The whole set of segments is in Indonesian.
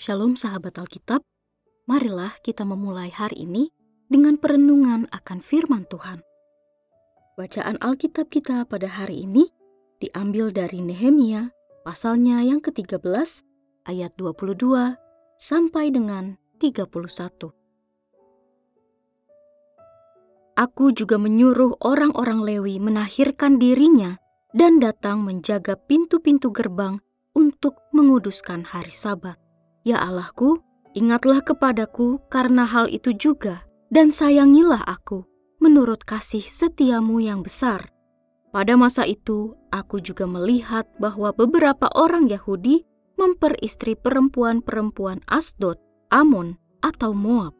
Shalom sahabat Alkitab, marilah kita memulai hari ini dengan perenungan akan firman Tuhan. Bacaan Alkitab kita pada hari ini diambil dari Nehemia, pasalnya yang ke-13, ayat 22 sampai dengan 31. Aku juga menyuruh orang-orang Lewi menahirkan dirinya dan datang menjaga pintu-pintu gerbang untuk menguduskan hari Sabat. Ya Allahku, ingatlah kepadaku karena hal itu juga, dan sayangilah aku menurut kasih setiamu yang besar. Pada masa itu, aku juga melihat bahwa beberapa orang Yahudi memperistri perempuan-perempuan Asdod, Amon, atau Moab.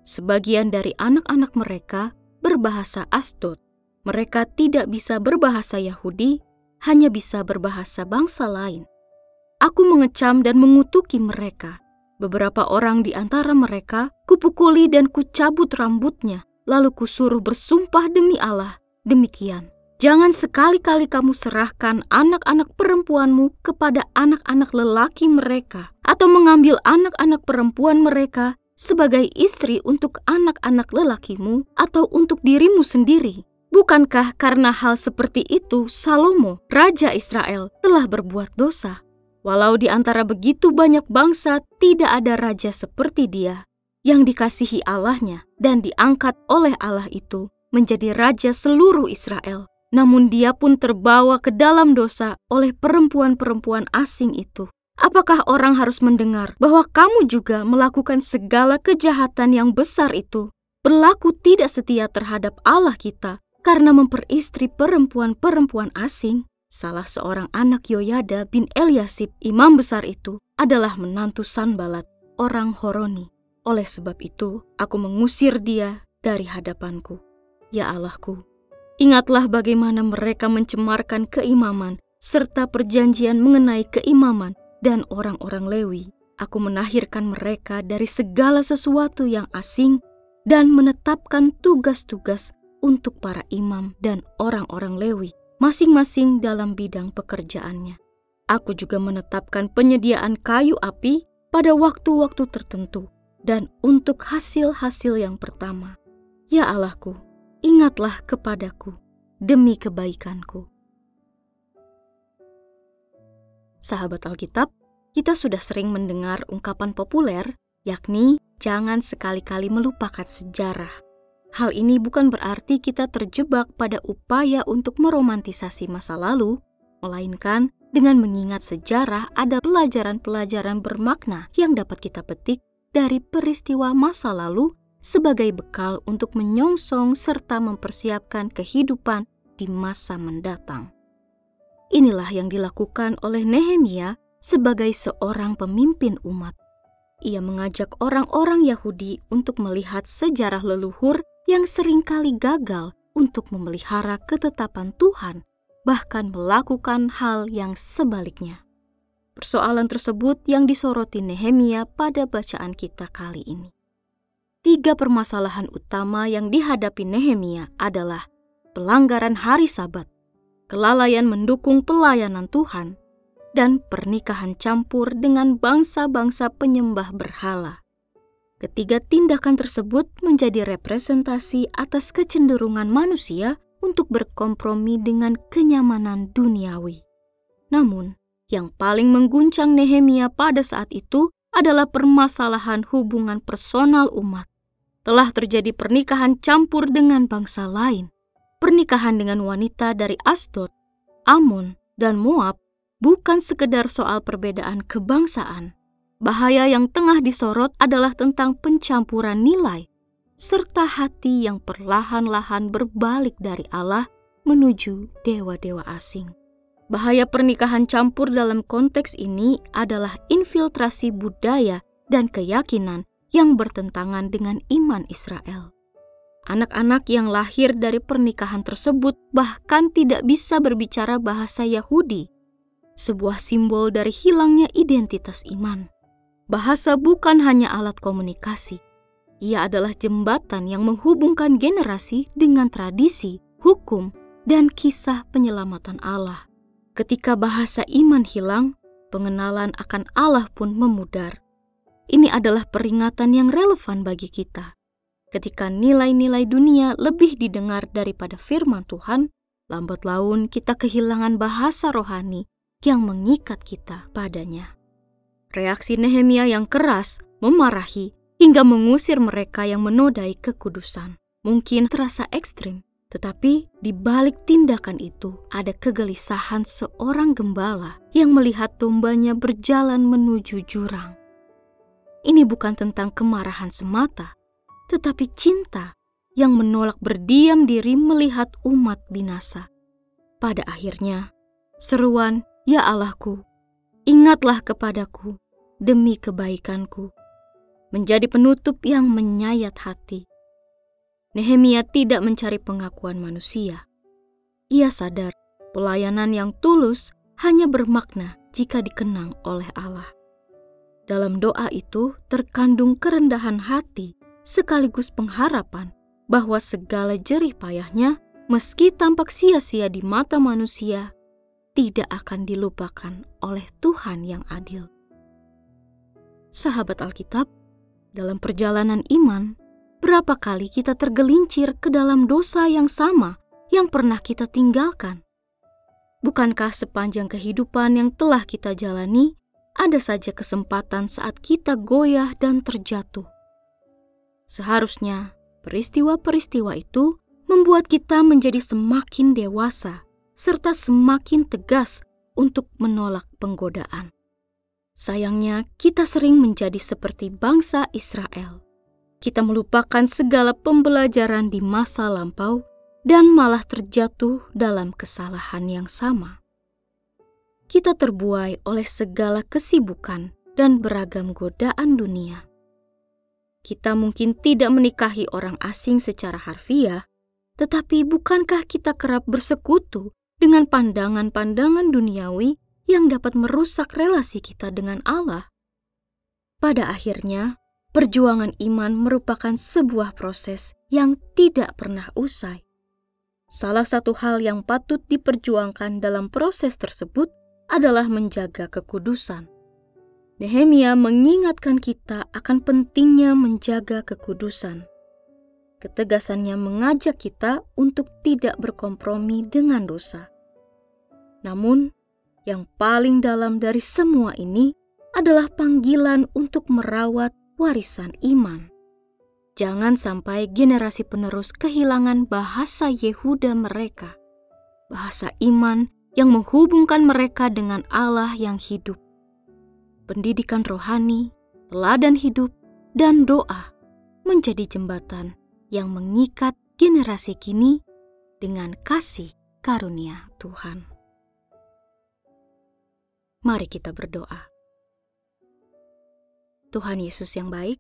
Sebagian dari anak-anak mereka berbahasa Asdod. Mereka tidak bisa berbahasa Yahudi, hanya bisa berbahasa bangsa lain. Aku mengecam dan mengutuki mereka. Beberapa orang di antara mereka kupukuli dan kucabut rambutnya, lalu kusuruh bersumpah demi Allah, demikian. Jangan sekali-kali kamu serahkan anak-anak perempuanmu kepada anak-anak lelaki mereka, atau mengambil anak-anak perempuan mereka sebagai istri untuk anak-anak lelakimu atau untuk dirimu sendiri. Bukankah karena hal seperti itu Salomo, Raja Israel, telah berbuat dosa? Walau di antara begitu banyak bangsa tidak ada raja seperti dia, yang dikasihi Allahnya dan diangkat oleh Allah itu menjadi raja seluruh Israel. Namun dia pun terbawa ke dalam dosa oleh perempuan-perempuan asing itu. Apakah orang harus mendengar bahwa kamu juga melakukan segala kejahatan yang besar itu, berlaku tidak setia terhadap Allah kita karena memperistri perempuan-perempuan asing? Salah seorang anak Yoyada bin Eliasib, imam besar itu, adalah menantu Sanbalat, orang Horoni. Oleh sebab itu, aku mengusir dia dari hadapanku. Ya Allahku, ingatlah bagaimana mereka mencemarkan keimaman, serta perjanjian mengenai keimaman dan orang-orang Lewi. Aku menahirkan mereka dari segala sesuatu yang asing dan menetapkan tugas-tugas untuk para imam dan orang-orang Lewi, masing-masing dalam bidang pekerjaannya. Aku juga menetapkan penyediaan kayu api pada waktu-waktu tertentu dan untuk hasil-hasil yang pertama. Ya Allahku, ingatlah kepadaku demi kebaikanku. Sahabat Alkitab, kita sudah sering mendengar ungkapan populer, yakni jangan sekali-kali melupakan sejarah. Hal ini bukan berarti kita terjebak pada upaya untuk meromantisasi masa lalu, melainkan dengan mengingat sejarah ada pelajaran-pelajaran bermakna yang dapat kita petik dari peristiwa masa lalu sebagai bekal untuk menyongsong serta mempersiapkan kehidupan di masa mendatang. Inilah yang dilakukan oleh Nehemia sebagai seorang pemimpin umat. Ia mengajak orang-orang Yahudi untuk melihat sejarah leluhur yang seringkali gagal untuk memelihara ketetapan Tuhan, bahkan melakukan hal yang sebaliknya. Persoalan tersebut yang disoroti Nehemia pada bacaan kita kali ini. 3 permasalahan utama yang dihadapi Nehemia adalah pelanggaran hari Sabat, kelalaian mendukung pelayanan Tuhan, dan pernikahan campur dengan bangsa-bangsa penyembah berhala. Ketiga tindakan tersebut menjadi representasi atas kecenderungan manusia untuk berkompromi dengan kenyamanan duniawi. Namun, yang paling mengguncang Nehemia pada saat itu adalah permasalahan hubungan personal umat. Telah terjadi pernikahan campur dengan bangsa lain. Pernikahan dengan wanita dari Asdod, Amon, dan Moab bukan sekedar soal perbedaan kebangsaan. Bahaya yang tengah disorot adalah tentang pencampuran nilai, serta hati yang perlahan-lahan berbalik dari Allah menuju dewa-dewa asing. Bahaya pernikahan campur dalam konteks ini adalah infiltrasi budaya dan keyakinan yang bertentangan dengan iman Israel. Anak-anak yang lahir dari pernikahan tersebut bahkan tidak bisa berbicara bahasa Yahudi, sebuah simbol dari hilangnya identitas iman. Bahasa bukan hanya alat komunikasi. Ia adalah jembatan yang menghubungkan generasi dengan tradisi, hukum, dan kisah penyelamatan Allah. Ketika bahasa iman hilang, pengenalan akan Allah pun memudar. ini adalah peringatan yang relevan bagi kita. Ketika nilai-nilai dunia lebih didengar daripada firman Tuhan, lambat laun kita kehilangan bahasa rohani yang mengikat kita padanya. Reaksi Nehemia yang keras, memarahi, hingga mengusir mereka yang menodai kekudusan mungkin terasa ekstrim, tetapi di balik tindakan itu ada kegelisahan seorang gembala yang melihat dombanya berjalan menuju jurang. Ini bukan tentang kemarahan semata, tetapi cinta yang menolak berdiam diri melihat umat binasa. Pada akhirnya, seruan, "Ya Allahku, ingatlah kepadaku demi kebaikanku," menjadi penutup yang menyayat hati. Nehemia tidak mencari pengakuan manusia. Ia sadar pelayanan yang tulus hanya bermakna jika dikenang oleh Allah. Dalam doa itu terkandung kerendahan hati sekaligus pengharapan bahwa segala jerih payahnya, meski tampak sia-sia di mata manusia, tidak akan dilupakan oleh Tuhan yang adil. Sahabat Alkitab, dalam perjalanan iman, berapa kali kita tergelincir ke dalam dosa yang sama yang pernah kita tinggalkan? Bukankah sepanjang kehidupan yang telah kita jalani, ada saja kesempatan saat kita goyah dan terjatuh? Seharusnya peristiwa-peristiwa itu membuat kita menjadi semakin dewasa serta semakin tegas untuk menolak penggodaan. Sayangnya, kita sering menjadi seperti bangsa Israel. Kita melupakan segala pembelajaran di masa lampau dan malah terjatuh dalam kesalahan yang sama. Kita terbuai oleh segala kesibukan dan beragam godaan dunia. Kita mungkin tidak menikahi orang asing secara harfiah, tetapi bukankah kita kerap bersekutu dengan pandangan-pandangan duniawi yang dapat merusak relasi kita dengan Allah? Pada akhirnya, perjuangan iman merupakan sebuah proses yang tidak pernah usai. Salah satu hal yang patut diperjuangkan dalam proses tersebut adalah menjaga kekudusan. Nehemia mengingatkan kita akan pentingnya menjaga kekudusan. Ketegasannya mengajak kita untuk tidak berkompromi dengan dosa. Namun, yang paling dalam dari semua ini adalah panggilan untuk merawat warisan iman. Jangan sampai generasi penerus kehilangan bahasa Yehuda mereka, bahasa iman yang menghubungkan mereka dengan Allah yang hidup. Pendidikan rohani, teladan hidup, dan doa menjadi jembatan yang mengikat generasi kini dengan kasih karunia Tuhan. Mari kita berdoa. Tuhan Yesus yang baik,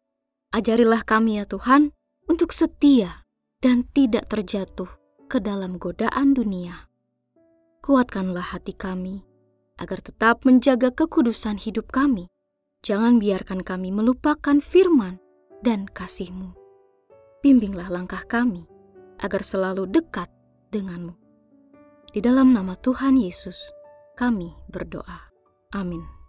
ajarilah kami ya Tuhan untuk setia dan tidak terjatuh ke dalam godaan dunia. Kuatkanlah hati kami agar tetap menjaga kekudusan hidup kami. Jangan biarkan kami melupakan firman dan kasih-Mu. Bimbinglah langkah kami agar selalu dekat dengan-Mu. Di dalam nama Tuhan Yesus, kami berdoa. Amin.